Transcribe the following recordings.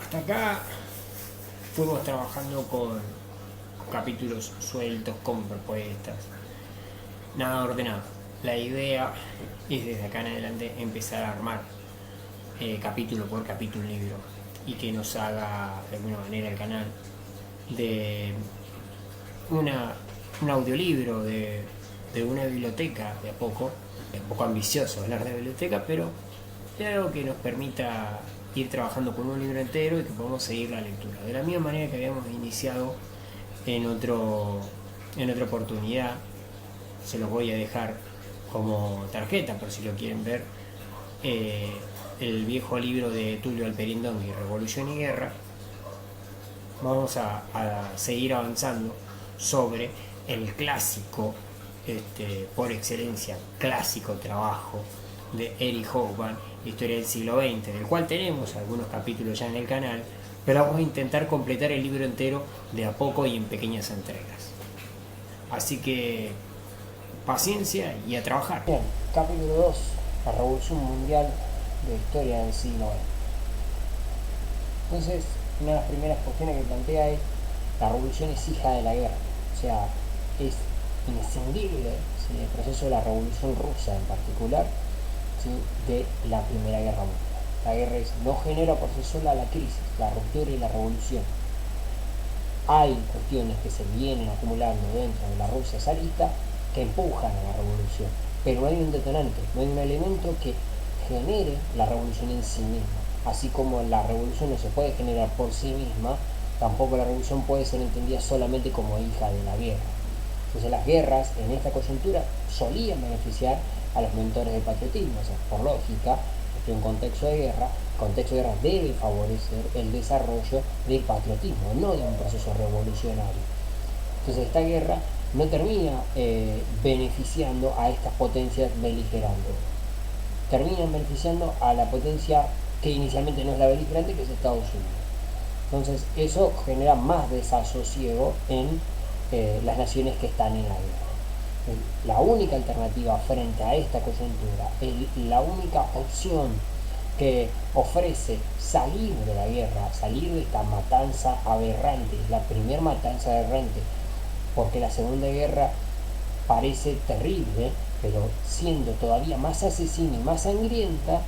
Hasta acá fuimos trabajando con capítulos sueltos, con propuestas, nada ordenado. La idea es desde acá en adelante empezar a armar capítulo por capítulo un libro y que nos haga de alguna manera el canal de un audiolibro de una biblioteca de a poco. Es un poco ambicioso hablar de biblioteca, pero es algo que nos permita ir trabajando con un libro entero y que podamos seguir la lectura. De la misma manera que habíamos iniciado en otra oportunidad, se los voy a dejar como tarjeta por si lo quieren ver, el viejo libro de Tulio Alperindongui, Revolución y Guerra. Vamos a seguir avanzando sobre el clásico, por excelencia, clásico trabajo de Eric Hobsbawm, Historia del siglo XX, del cual tenemos algunos capítulos ya en el canal, pero vamos a intentar completar el libro entero de a poco y en pequeñas entregas. Así que paciencia y a trabajar. Bien, capítulo 2, la Revolución Mundial de Historia del siglo XX. Entonces, una de las primeras cuestiones que plantea es: la revolución es hija de la guerra, o sea, es inscindible, ¿sí?, el proceso de la revolución rusa en particular, ¿sí?, de la Primera Guerra Mundial. La guerra no genera por sí sola la crisis, la ruptura y la revolución. Hay cuestiones que se vienen acumulando dentro de la Rusia zarista que empujan a la revolución, pero no hay un detonante, no hay un elemento que genere la revolución en sí misma. Así como la revolución no se puede generar por sí misma, tampoco la revolución puede ser entendida solamente como hija de la guerra. Entonces las guerras en esta coyuntura solían beneficiar a los mentores del patriotismo, o sea, por lógica, en un contexto de guerra, el contexto de guerra debe favorecer el desarrollo del patriotismo, no de un proceso revolucionario. Entonces esta guerra no termina beneficiando a estas potencias beligerantes, terminan beneficiando a la potencia que inicialmente no es la beligerante, que es Estados Unidos. Entonces eso genera más desasosiego en las naciones que están en la guerra. La única alternativa frente a esta coyuntura, la única opción que ofrece salir de la guerra, salir de esta matanza aberrante, la primera matanza aberrante, porque la Segunda Guerra parece terrible, pero siendo todavía más asesina y más sangrienta,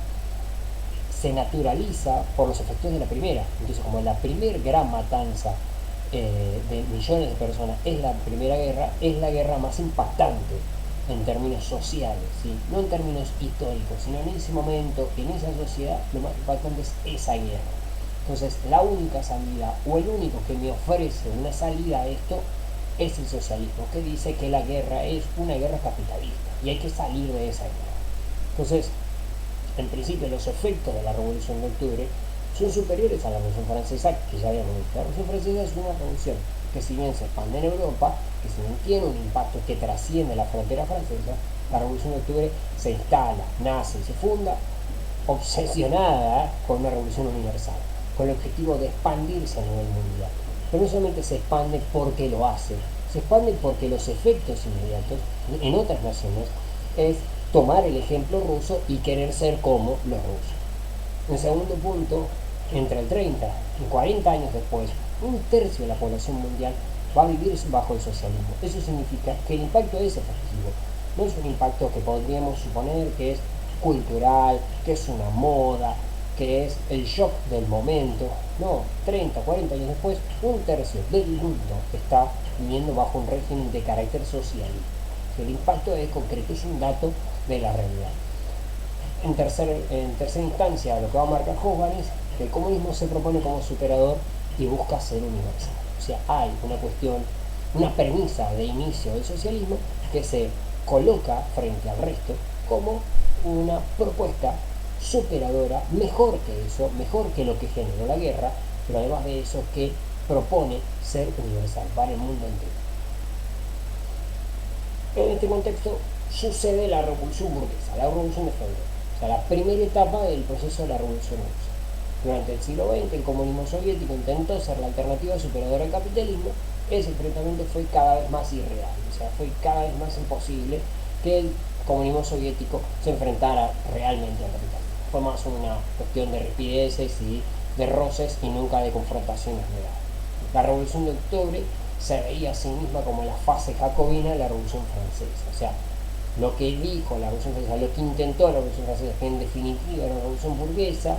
se naturaliza por los efectos de la primera. Entonces, como la primera gran matanza de millones de personas es la Primera Guerra, es la guerra más impactante en términos sociales, ¿sí?, no en términos históricos, sino en ese momento, en esa sociedad, lo más impactante es esa guerra. Entonces, la única salida, o el único que me ofrece una salida a esto, es el socialismo, que dice que la guerra es una guerra capitalista y hay que salir de esa guerra. Entonces, en principio, los efectos de la Revolución de Octubre son superiores a la Revolución Francesa, que ya habíamos visto. La Revolución Francesa es una revolución que, si bien se expande en Europa, que si bien tiene un impacto que trasciende la frontera francesa, la Revolución de Octubre se instala, nace y se funda obsesionada con una revolución universal, con el objetivo de expandirse a nivel mundial. Pero no solamente se expande porque lo hace, se expande porque los efectos inmediatos en otras naciones es tomar el ejemplo ruso y querer ser como los rusos. En segundo punto, entre el 30 y 40 años después, un tercio de la población mundial va a vivir bajo el socialismo. Eso significa que el impacto es efectivo. No es un impacto que podríamos suponer que es cultural, que es una moda, que es el shock del momento. No, 30, 40 años después, un tercio del mundo está viviendo bajo un régimen de carácter socialista. El impacto es concreto, es un dato de la realidad. En tercera instancia, lo que va a marcar Hobsbawm es que el comunismo se propone como superador y busca ser universal. O sea, hay una cuestión, una premisa de inicio del socialismo que se coloca frente al resto como una propuesta superadora, mejor que eso, mejor que lo que generó la guerra, pero además de eso que propone ser universal para el mundo entero. En este contexto sucede la revolución burguesa, la revolución de febrero, o sea, la primera etapa del proceso de la revolución rusa. Durante el siglo XX, el comunismo soviético intentó ser la alternativa superadora al capitalismo. Ese enfrentamiento fue cada vez más irreal, o sea, fue cada vez más imposible que el comunismo soviético se enfrentara realmente al capitalismo. Fue más una cuestión de ripideces y de roces y nunca de confrontaciones reales. La Revolución de Octubre se veía a sí misma como la fase jacobina de la Revolución Francesa. O sea, lo que dijo la Revolución Francesa, lo que intentó la Revolución Francesa, que en definitiva era una revolución burguesa,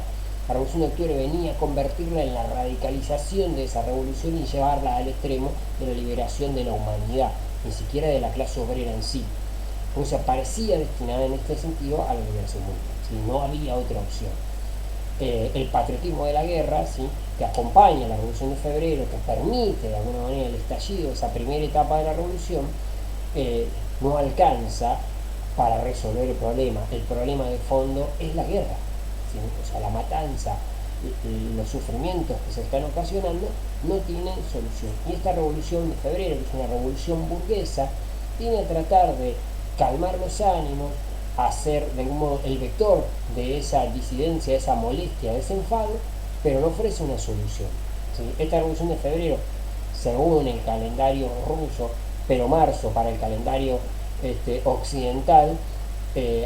la Revolución de Octubre venía a convertirla en la radicalización de esa revolución y llevarla al extremo de la liberación de la humanidad, ni siquiera de la clase obrera en sí. Rusia parecía destinada en este sentido a la liberación mundial, ¿sí? No había otra opción. El patriotismo de la guerra, ¿sí?, que acompaña la Revolución de Febrero, que permite de alguna manera el estallido de esa primera etapa de la revolución, no alcanza para resolver el problema. El problema de fondo es la guerra, ¿sí? O sea, la matanza, los sufrimientos que se están ocasionando no tienen solución. Y esta Revolución de Febrero, que es una revolución burguesa, viene a tratar de calmar los ánimos, a ser de algún modo el vector de esa disidencia, de esa molestia, de ese enfado, pero no ofrece una solución, ¿sí? Esta Revolución de Febrero, según el calendario ruso, pero marzo para el calendario occidental,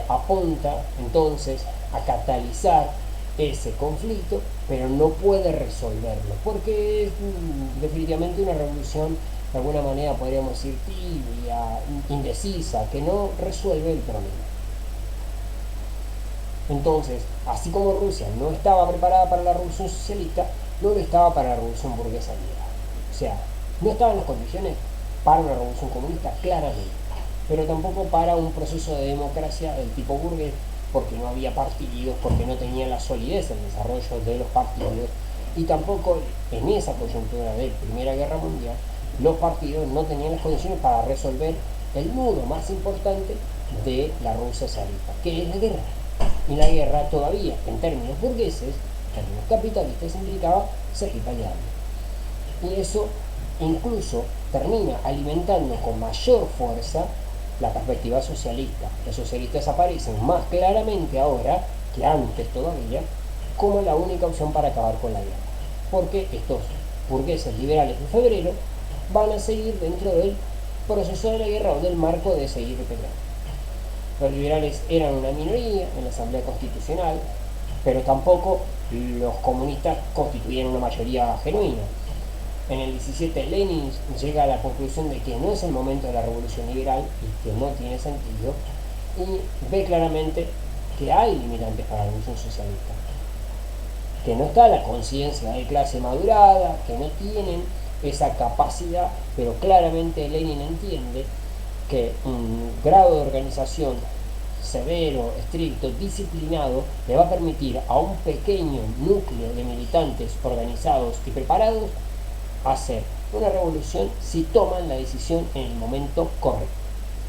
apunta entonces a catalizar ese conflicto, pero no puede resolverlo, porque es definitivamente una revolución, de alguna manera podríamos decir tibia, indecisa, que no resuelve el problema. Entonces, así como Rusia no estaba preparada para la revolución socialista, no lo estaba para la revolución burguesa liberal. O sea, no estaban las condiciones para una revolución comunista, claramente, pero tampoco para un proceso de democracia del tipo burgués, porque no había partidos, porque no tenía la solidez el desarrollo de los partidos, y tampoco en esa coyuntura de Primera Guerra Mundial los partidos no tenían las condiciones para resolver el nudo más importante de la Rusia zarista, que es la guerra. Y la guerra todavía, en términos burgueses, en términos capitalistas, implicaba seguir peleando. Y eso incluso termina alimentando con mayor fuerza la perspectiva socialista. Los socialistas aparecen más claramente ahora que antes todavía como la única opción para acabar con la guerra, porque estos burgueses liberales de Febrero van a seguir dentro del proceso de la guerra o del marco de seguir peleando. Los liberales eran una minoría en la Asamblea Constitucional, pero tampoco los comunistas constituían una mayoría genuina. En el 17 Lenin llega a la conclusión de que no es el momento de la revolución liberal y que no tiene sentido, y ve claramente que hay limitantes para la revolución socialista, que no está la conciencia de clase madurada, que no tienen esa capacidad, pero claramente Lenin entiende que un grado de organización severo, estricto, disciplinado, le va a permitir a un pequeño núcleo de militantes organizados y preparados hacer una revolución si toman la decisión en el momento correcto.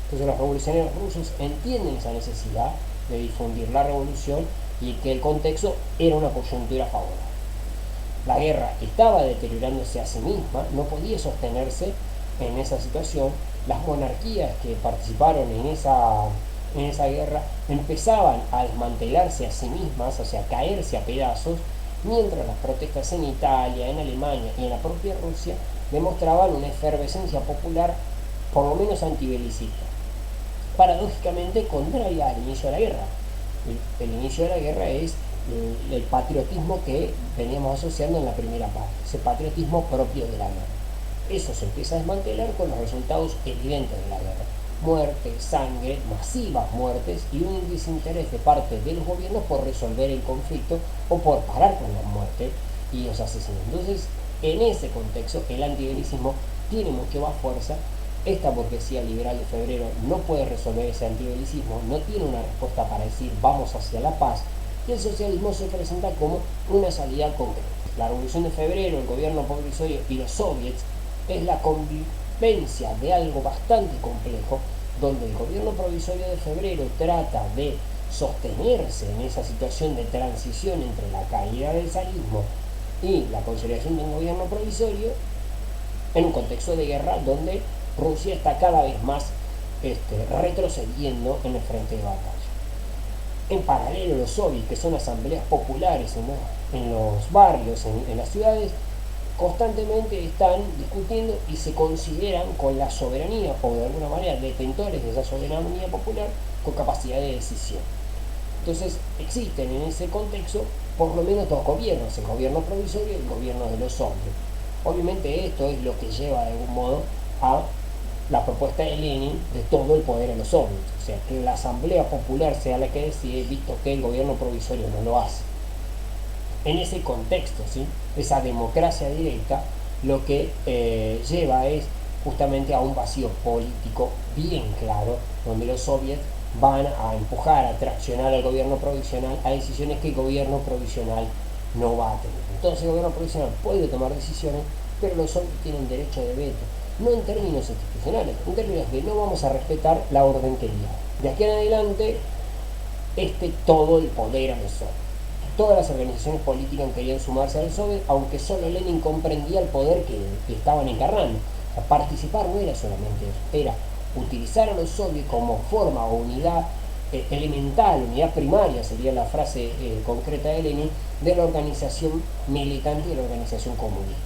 Entonces los revolucionarios rusos entienden esa necesidad de difundir la revolución y que el contexto era una coyuntura favorable. La guerra estaba deteriorándose a sí misma, no podía sostenerse en esa situación. Las monarquías que participaron en esa guerra empezaban a desmantelarse a sí mismas, o sea, a caerse a pedazos, mientras las protestas en Italia, en Alemania y en la propia Rusia demostraban una efervescencia popular por lo menos antibelicista, paradójicamente contraria al inicio de la guerra. El inicio de la guerra es el patriotismo que veníamos asociando en la primera parte, ese patriotismo propio de la guerra. Eso se empieza a desmantelar con los resultados evidentes de la guerra: muerte, sangre, masivas muertes y un desinterés de parte de los gobiernos por resolver el conflicto o por parar con la muerte y los asesinatos. Entonces, en ese contexto, el antibelicismo tiene mucho más fuerza. Esta burguesía liberal de Febrero no puede resolver ese antibelicismo, no tiene una respuesta para decir vamos hacia la paz, y el socialismo se presenta como una salida concreta. La Revolución de Febrero, el gobierno provisorio y los soviets es la convivencia de algo bastante complejo, donde el gobierno provisorio de Febrero trata de sostenerse en esa situación de transición entre la caída del zarismo y la consolidación de un gobierno provisorio en un contexto de guerra donde Rusia está cada vez más retrocediendo en el frente de batalla. En paralelo, los soviets, que son asambleas populares en los barrios, en las ciudades, constantemente están discutiendo y se consideran con la soberanía, o de alguna manera detentores de esa soberanía popular, con capacidad de decisión. Entonces existen en ese contexto por lo menos dos gobiernos, el gobierno provisorio y el gobierno de los soviets. Obviamente esto es lo que lleva de algún modo a la propuesta de Lenin de todo el poder a los soviets, o sea, que la asamblea popular sea la que decide, visto que el gobierno provisorio no lo hace. En ese contexto, ¿sí?, esa democracia directa, lo que lleva es justamente a un vacío político bien claro, donde los soviets van a empujar, a traccionar al gobierno provisional a decisiones que el gobierno provisional no va a tener. Entonces el gobierno provisional puede tomar decisiones, pero los soviets tienen derecho de veto, no en términos institucionales, en términos de no vamos a respetar la orden que diga. De aquí en adelante, todo el poder a los soviets. Todas las organizaciones políticas querían sumarse al soviet, aunque solo Lenin comprendía el poder que estaban encarnando. O sea, participar no era solamente eso, era utilizar a los soviets como forma o unidad elemental, unidad primaria, sería la frase concreta de Lenin, de la organización militante y de la organización comunista.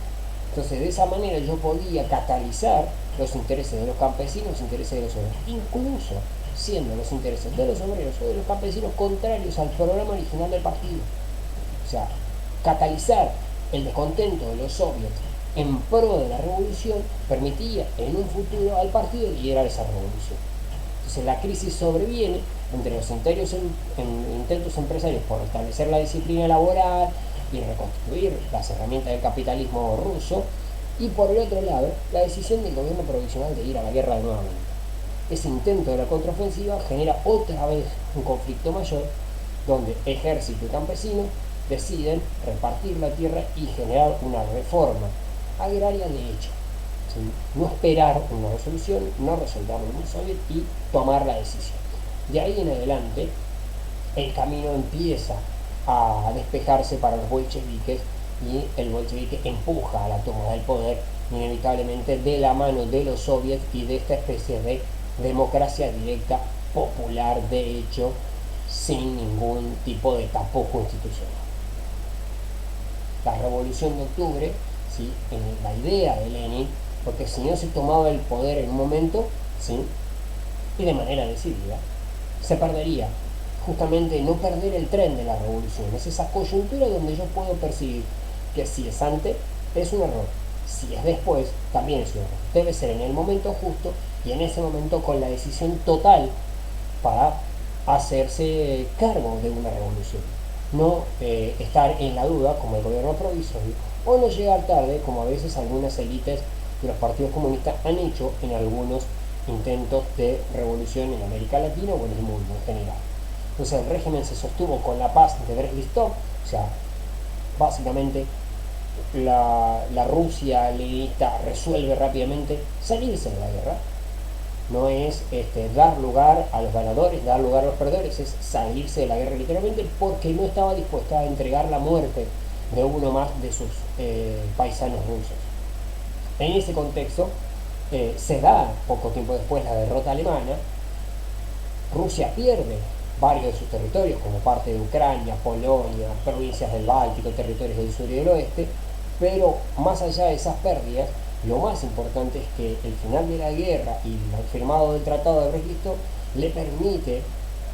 Entonces, de esa manera yo podía catalizar los intereses de los campesinos, los intereses de los obreros, incluso siendo los intereses de los obreros o de los campesinos contrarios al programa original del partido. O sea, catalizar el descontento de los soviets en pro de la revolución permitía en un futuro al partido liderar esa revolución. Entonces la crisis sobreviene entre los intentos empresarios por restablecer la disciplina laboral y reconstruir las herramientas del capitalismo ruso, y por el otro lado la decisión del gobierno provisional de ir a la guerra nuevamente. Ese intento de la contraofensiva genera otra vez un conflicto mayor, donde ejército y campesinos deciden repartir la tierra y generar una reforma agraria de hecho, ¿sí?, no esperar una resolución, no resolverlo en un soviet y tomar la decisión. De ahí en adelante el camino empieza a despejarse para los bolcheviques, y el bolchevique empuja a la toma del poder inevitablemente de la mano de los soviets y de esta especie de democracia directa popular de hecho, sin ningún tipo de tapujo institucional. La revolución de octubre, ¿sí?, en la idea de Lenin, porque si no se tomaba el poder en un momento, ¿sí?, y de manera decidida, se perdería. Justamente no perder el tren de la revolución, es esa coyuntura donde yo puedo percibir que si es antes es un error, si es después también es un error. Debe ser en el momento justo y en ese momento con la decisión total para hacerse cargo de una revolución. No estar en la duda como el gobierno provisorio, o no llegar tarde como a veces algunas élites de los partidos comunistas han hecho en algunos intentos de revolución en América Latina o en el mundo en general. Entonces el régimen se sostuvo con la paz de Brest-Litovsk, o sea, básicamente la Rusia leninista resuelve rápidamente salirse de la guerra. No es dar lugar a los ganadores, dar lugar a los perdedores, es salirse de la guerra literalmente, porque no estaba dispuesta a entregar la muerte de uno más de sus paisanos rusos. En ese contexto se da poco tiempo después la derrota alemana. Rusia pierde varios de sus territorios como parte de Ucrania, Polonia, provincias del Báltico, territorios del sur y del oeste, pero más allá de esas pérdidas, lo más importante es que el final de la guerra y el firmado del Tratado de Brest-Litovsk le permite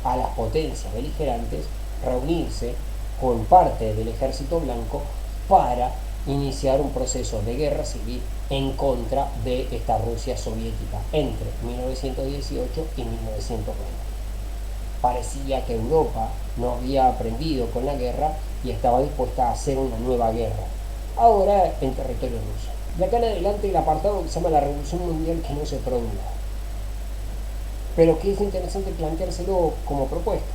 a las potencias beligerantes reunirse con parte del ejército blanco para iniciar un proceso de guerra civil en contra de esta Rusia soviética entre 1918 y 1920. Parecía que Europa no había aprendido con la guerra y estaba dispuesta a hacer una nueva guerra, ahora en territorio ruso. De acá en adelante el apartado que se llama la Revolución Mundial que no se produjo, pero que es interesante planteárselo como propuesta,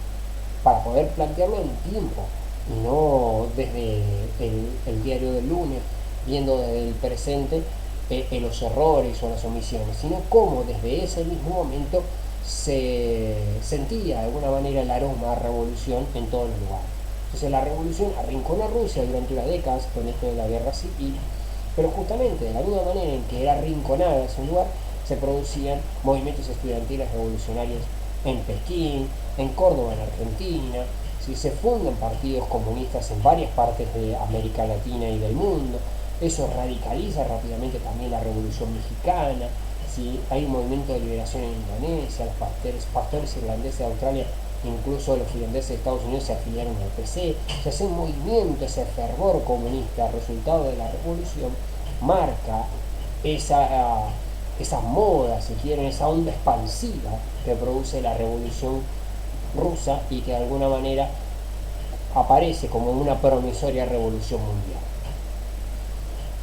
para poder plantearlo en tiempo, y no desde el diario del lunes, viendo desde el presente los errores o las omisiones, sino cómo desde ese mismo momento se sentía de alguna manera el aroma a revolución en todos los lugares. Entonces la revolución arrinconó a Rusia durante unas décadas con esto de la guerra civil, pero justamente de la misma manera en que era arrinconada ese lugar, se producían movimientos estudiantiles revolucionarios en Pekín, en Córdoba, en Argentina, ¿sí? Se fundan partidos comunistas en varias partes de América Latina y del mundo. Eso radicaliza rápidamente también la Revolución Mexicana, ¿sí? Hay un movimiento de liberación en Indonesia, los pastores irlandeses de Australia incluso los finlandeses de Estados Unidos se afiliaron al PC. O sea, ese movimiento, ese fervor comunista, resultado de la revolución, marca esa moda, si quieren, esa onda expansiva que produce la revolución rusa y que de alguna manera aparece como una promisoria revolución mundial.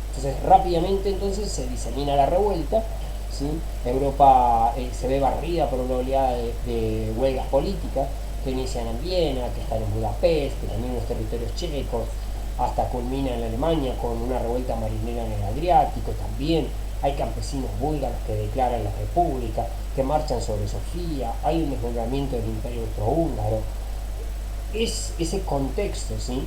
Entonces rápidamente entonces se disemina la revuelta, ¿sí? Europa se ve barrida por una oleada de huelgas políticas que inician en Viena, que están en Budapest, que también en los territorios checos, hasta culmina en Alemania con una revuelta marinera en el Adriático. También hay campesinos búlgaros que declaran la república, que marchan sobre Sofía, hay un desmembramiento del imperio austrohúngaro. Ese contexto, ¿sí?,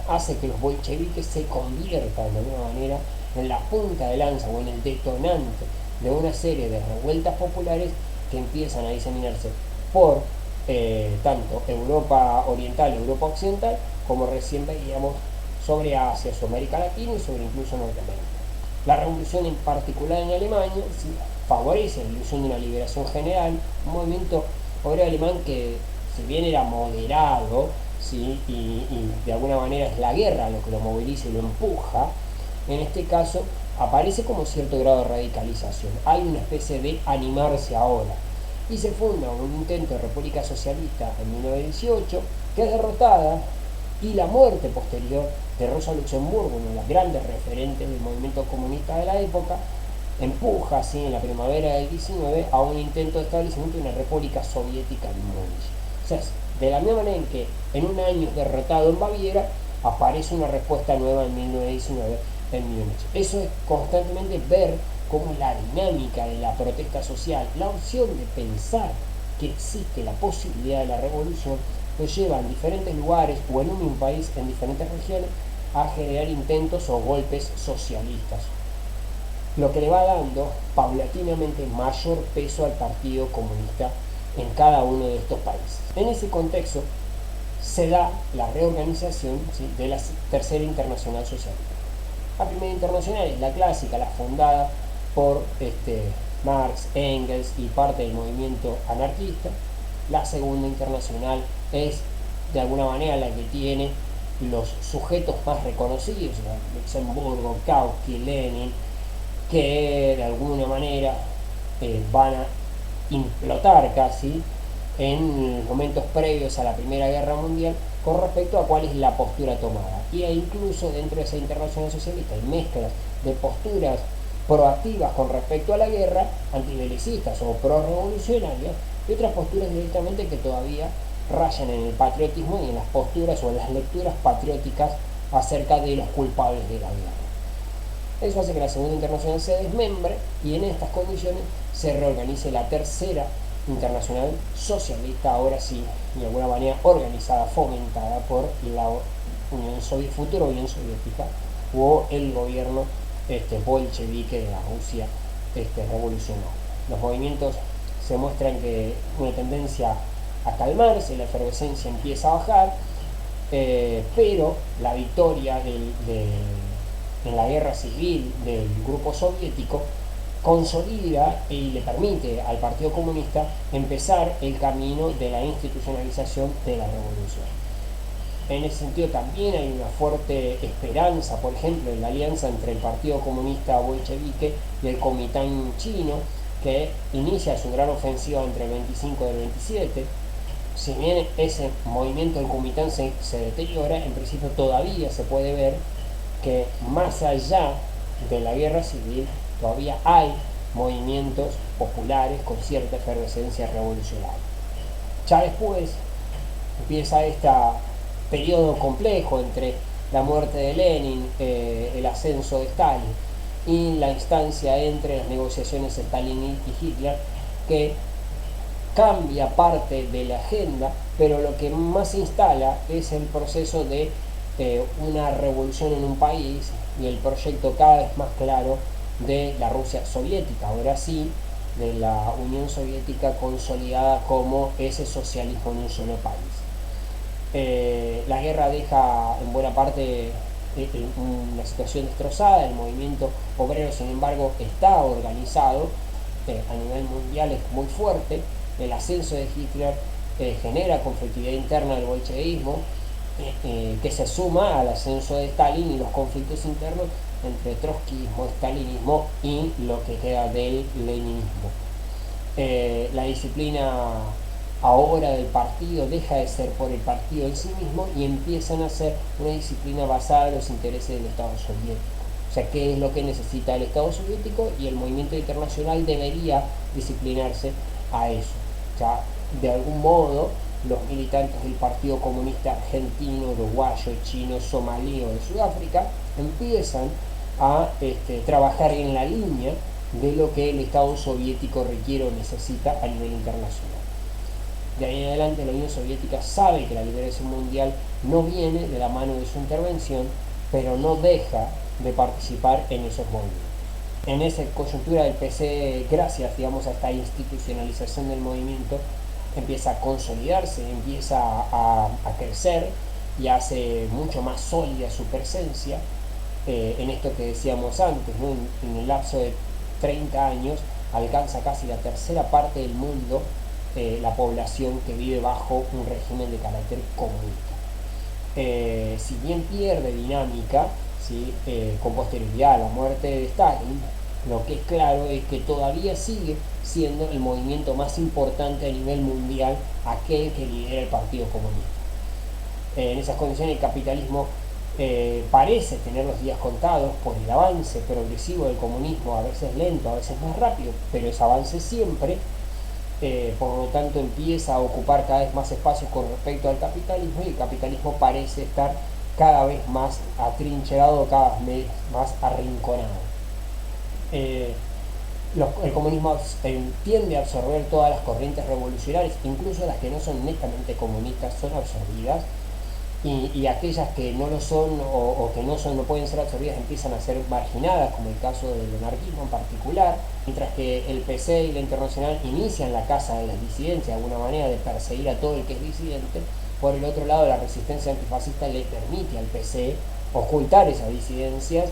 hace que los bolcheviques se conviertan de alguna manera en la punta de lanza o en el detonante de una serie de revueltas populares que empiezan a diseminarse por tanto Europa Oriental, Europa Occidental, como recién veíamos sobre Asia, sobre América Latina y sobre incluso Norteamérica. La revolución en particular en Alemania, ¿sí?, favorece la ilusión de una liberación general, un movimiento obrero alemán que, si bien era moderado, ¿sí?, y de alguna manera es la guerra lo que lo moviliza y lo empuja, en este caso aparece como cierto grado de radicalización. Hay una especie de animarse ahora. Y se funda un intento de república socialista en 1918, que es derrotada, y la muerte posterior de Rosa Luxemburgo, una de las grandes referentes del movimiento comunista de la época, empuja así en la primavera del 19 a un intento de establecimiento de una república soviética en Múnich. O sea, de la misma manera en que en un año es derrotado en Baviera, aparece una respuesta nueva en 1919 en Múnich. Eso es constantemente ver cómo la dinámica de la protesta social, la opción de pensar que existe la posibilidad de la revolución, lo lleva en diferentes lugares o en un mismo país, en diferentes regiones, a generar intentos o golpes socialistas, lo que le va dando paulatinamente mayor peso al Partido Comunista en cada uno de estos países. En ese contexto se da la reorganización, ¿sí?, de la Tercera Internacional Socialista. La Primera Internacional es la clásica, la fundada por Marx, Engels y parte del movimiento anarquista. La Segunda Internacional es de alguna manera la que tiene los sujetos más reconocidos, Luxemburgo, Kautsky, Lenin, que de alguna manera van a implotar casi en momentos previos a la Primera Guerra Mundial con respecto a cuál es la postura tomada. Y incluso dentro de esa internacional socialista hay mezclas de posturas proactivas con respecto a la guerra, antibelicistas o pro-revolucionarias, y otras posturas directamente que todavía rayan en el patriotismo y en las posturas o en las lecturas patrióticas acerca de los culpables de la guerra. Eso hace que la Segunda Internacional se desmembre y en estas condiciones se reorganice la Tercera Internacional Socialista, ahora sí, de alguna manera organizada, fomentada por la futura Unión Soviética o el gobierno bolchevique de la Rusia revolucionaria. Los movimientos se muestran que una tendencia a calmarse, la efervescencia empieza a bajar, pero la victoria en la guerra civil del grupo soviético consolida y le permite al Partido Comunista empezar el camino de la institucionalización de la revolución. En ese sentido también hay una fuerte esperanza, por ejemplo, en la alianza entre el Partido Comunista bolchevique y el Kuomintang chino, que inicia su gran ofensiva entre el 25 y el 27. Si bien ese movimiento del Kuomintang se deteriora, en principio todavía se puede ver que más allá de la guerra civil todavía hay movimientos populares con cierta efervescencia revolucionaria. Ya después empieza este periodo complejo entre la muerte de Lenin, el ascenso de Stalin y la instancia entre las negociaciones de Stalin y Hitler, que cambia parte de la agenda, pero lo que más se instala es el proceso de una revolución en un país y el proyecto cada vez más claro de la Rusia soviética, ahora sí, de la Unión Soviética consolidada como ese socialismo en un solo país. La guerra deja en buena parte una situación destrozada, el movimiento obrero sin embargo está organizado a nivel mundial, es muy fuerte, el ascenso de Hitler genera conflictividad interna del bolchevismo, que se suma al ascenso de Stalin y los conflictos internos entre trotskismo, stalinismo y lo que queda del leninismo. La disciplina ahora del partido deja de ser por el partido en sí mismo y empiezan a ser una disciplina basada en los intereses del Estado soviético. O sea, qué es lo que necesita el Estado soviético, y el movimiento internacional debería disciplinarse a eso. O sea, de algún modo, los militantes del Partido Comunista Argentino, Uruguayo, Chino, Somalí o de Sudáfrica empiezan a trabajar en la línea de lo que el Estado soviético requiere o necesita a nivel internacional. De ahí en adelante, la Unión Soviética sabe que la liberación mundial no viene de la mano de su intervención, pero no deja de participar en esos movimientos. En esa coyuntura del PC, gracias, digamos, a esta institucionalización del movimiento, empieza a consolidarse, empieza a crecer y hace mucho más sólida su presencia en esto que decíamos antes, ¿no? En el lapso de 30 años alcanza casi la tercera parte del mundo la población que vive bajo un régimen de carácter comunista. Si bien pierde dinámica, ¿sí? Con posterioridad a la muerte de Stalin, lo que es claro es que todavía sigue siendo el movimiento más importante a nivel mundial, aquel que lidera el Partido Comunista. En esas condiciones el capitalismo parece tener los días contados por el avance progresivo del comunismo, a veces lento, a veces más rápido, pero ese avance siempre, por lo tanto empieza a ocupar cada vez más espacios con respecto al capitalismo, y el capitalismo parece estar cada vez más atrincherado, cada vez más arrinconado. El comunismo tiende a absorber todas las corrientes revolucionarias, incluso las que no son netamente comunistas son absorbidas, y aquellas que no lo son o que no pueden ser absorbidas empiezan a ser marginadas, como el caso del anarquismo en particular, mientras que el PC y la Internacional inician la caza de las disidencias, de alguna manera de perseguir a todo el que es disidente. Por el otro lado, la resistencia antifascista le permite al PC ocultar esas disidencias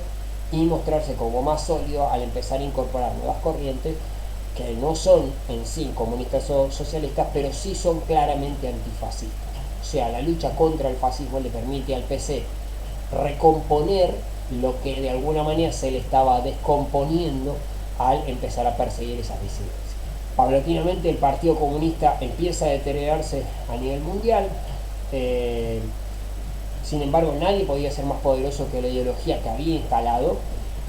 y mostrarse como más sólido al empezar a incorporar nuevas corrientes que no son en sí comunistas o socialistas, pero sí son claramente antifascistas. O sea, la lucha contra el fascismo le permite al PC recomponer lo que de alguna manera se le estaba descomponiendo al empezar a perseguir esas disidencias. Paulatinamente el Partido Comunista empieza a deteriorarse a nivel mundial. Sin embargo, nadie podía ser más poderoso que la ideología que había instalado,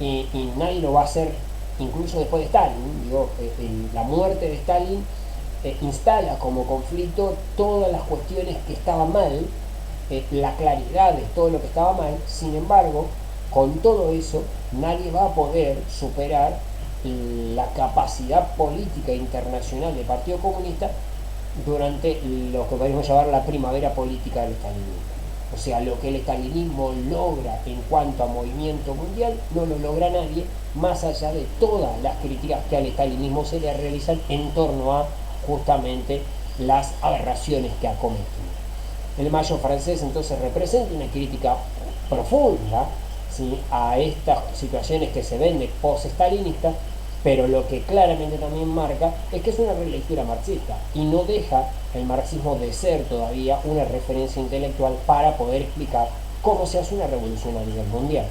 y nadie lo va a hacer incluso después de Stalin. La muerte de Stalin instala como conflicto todas las cuestiones que estaban mal, la claridad de todo lo que estaba mal. Sin embargo, con todo eso, nadie va a poder superar la capacidad política internacional del Partido Comunista durante lo que podemos llamar la primavera política del estalinismo. O sea, lo que el estalinismo logra en cuanto a movimiento mundial no lo logra nadie, más allá de todas las críticas que al estalinismo se le realizan en torno a justamente las aberraciones que ha cometido. El Mayo francés entonces representa una crítica profunda, ¿sí?, a estas situaciones que se ven de post-estalinistas, pero lo que claramente también marca es que es una relectura marxista y no deja el marxismo de ser todavía una referencia intelectual para poder explicar cómo se hace una revolución a nivel mundial.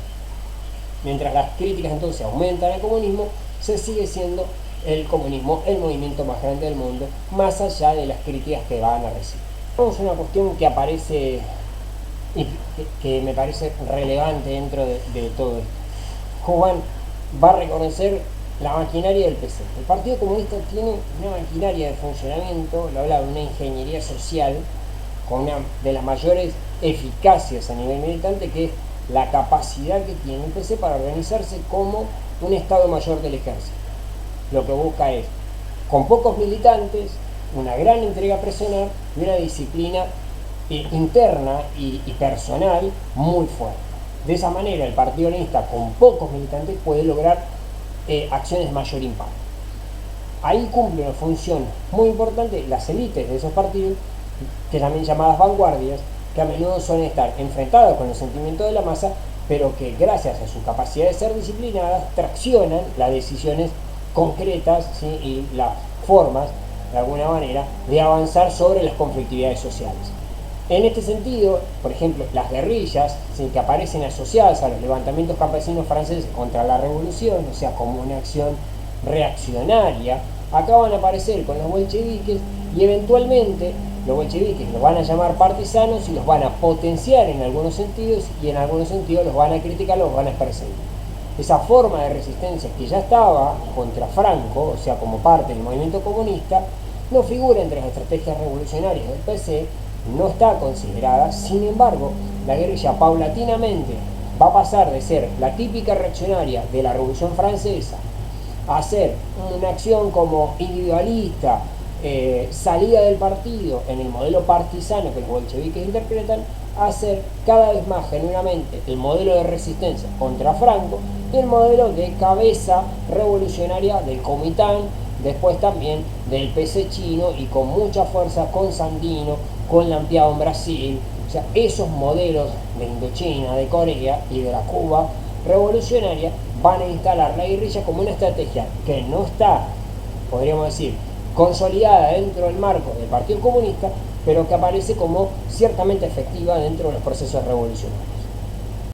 Mientras las críticas entonces aumentan al comunismo, se sigue siendo el comunismo el movimiento más grande del mundo, más allá de las críticas que van a recibir. Vamos a una cuestión que aparece y que me parece relevante dentro de todo esto. Juan va a reconocer la maquinaria del PC. El Partido Comunista tiene una maquinaria de funcionamiento, lo habla de una ingeniería social con una de las mayores eficacias a nivel militante, que es la capacidad que tiene el PC para organizarse como un Estado Mayor del Ejército. Lo que busca es, con pocos militantes, una gran entrega personal y una disciplina interna y personal muy fuerte. De esa manera, el Partido Comunista, con pocos militantes, puede lograr acciones de mayor impacto. Ahí cumple una función muy importante las élites de esos partidos, que también llamadas vanguardias, que a menudo suelen estar enfrentadas con los sentimientos de la masa, pero que gracias a su capacidad de ser disciplinadas traccionan las decisiones concretas, ¿sí?, y las formas de alguna manera, de avanzar sobre las conflictividades sociales. En este sentido, por ejemplo, las guerrillas, ¿sí?, que aparecen asociadas a los levantamientos campesinos franceses contra la revolución, o sea, como una acción reaccionaria, acá van a aparecer con los bolcheviques y eventualmente los bolcheviques los van a llamar partisanos y los van a potenciar en algunos sentidos y en algunos sentidos los van a criticar, los van a perseguir. Esa forma de resistencia que ya estaba contra Franco, o sea, como parte del movimiento comunista, no figura entre las estrategias revolucionarias del PC, no está considerada. Sin embargo, la guerrilla paulatinamente va a pasar de ser la típica reaccionaria de la Revolución Francesa a ser una acción como individualista, salida del partido en el modelo partisano que los bolcheviques interpretan, a ser cada vez más genuinamente el modelo de resistencia contra Franco y el modelo de cabeza revolucionaria del Comitán, después también del PC chino y con mucha fuerza con Sandino, con Lampiao en Brasil. O sea, esos modelos de Indochina, de Corea y de la Cuba revolucionaria van a instalar la guerrilla como una estrategia que no está, podríamos decir, consolidada dentro del marco del Partido Comunista, pero que aparece como ciertamente efectiva dentro de los procesos revolucionarios.